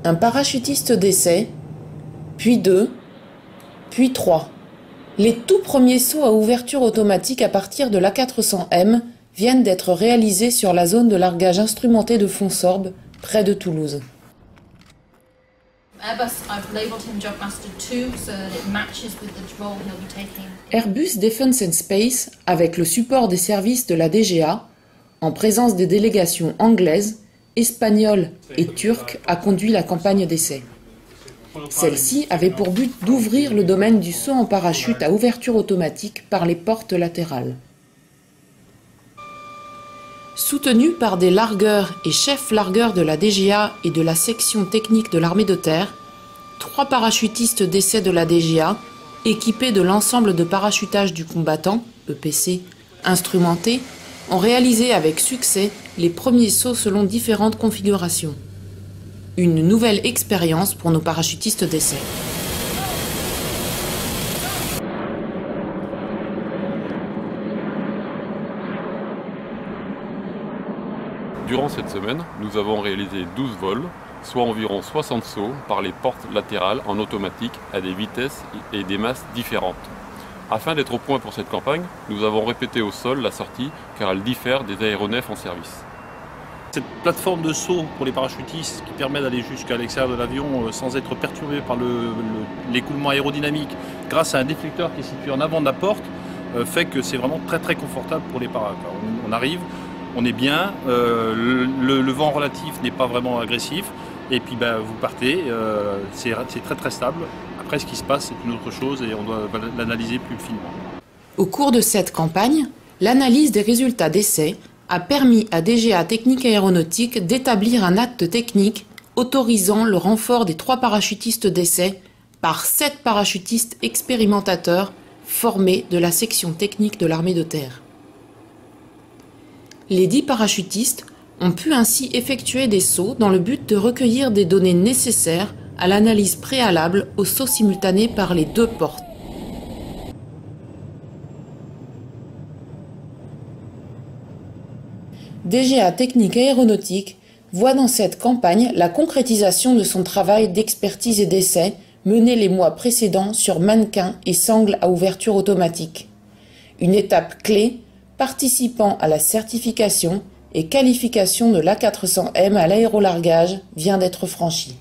un parachutiste d'essai, puis 2, puis 3. Les tout premiers sauts à ouverture automatique à partir de l'A400M viennent d'être réalisés sur la zone de largage instrumenté de Fonsorbe, près de Toulouse. Airbus Defence and Space, avec le support des services de la DGA, en présence des délégations anglaises, espagnoles et turques, a conduit la campagne d'essai. Celle-ci avait pour but d'ouvrir le domaine du saut en parachute à ouverture automatique par les portes latérales. Soutenus par des largueurs et chefs largueurs de la DGA et de la section technique de l'armée de terre, 3 parachutistes d'essai de la DGA, équipés de l'ensemble de parachutage du combattant, EPC, instrumentés, ont réalisé avec succès les premiers sauts selon différentes configurations. Une nouvelle expérience pour nos parachutistes d'essai. Durant cette semaine, nous avons réalisé 12 vols, soit environ 60 sauts par les portes latérales en automatique à des vitesses et des masses différentes. Afin d'être au point pour cette campagne, nous avons répété au sol la sortie car elle diffère des aéronefs en service. Cette plateforme de saut pour les parachutistes qui permet d'aller jusqu'à l'extérieur de l'avion sans être perturbé par l'écoulement aérodynamique grâce à un déflecteur qui est situé en avant de la porte fait que c'est vraiment très confortable pour les paras. On arrive, on est bien, le vent relatif n'est pas vraiment agressif et puis vous partez, c'est très stable. Après ce qui se passe c'est une autre chose et on doit l'analyser plus finement. Au cours de cette campagne, l'analyse des résultats d'essai a permis à DGA Technique Aéronautique d'établir un acte technique autorisant le renfort des 3 parachutistes d'essai par 7 parachutistes expérimentateurs formés de la section technique de l'armée de terre. Les 10 parachutistes ont pu ainsi effectuer des sauts dans le but de recueillir des données nécessaires à l'analyse préalable au saut simultané par les 2 portes. DGA Technique Aéronautique voit dans cette campagne la concrétisation de son travail d'expertise et d'essai mené les mois précédents sur mannequins et sangles à ouverture automatique. Une étape clé participant à la certification et qualification de l'A400M à l'aérolargage vient d'être franchie.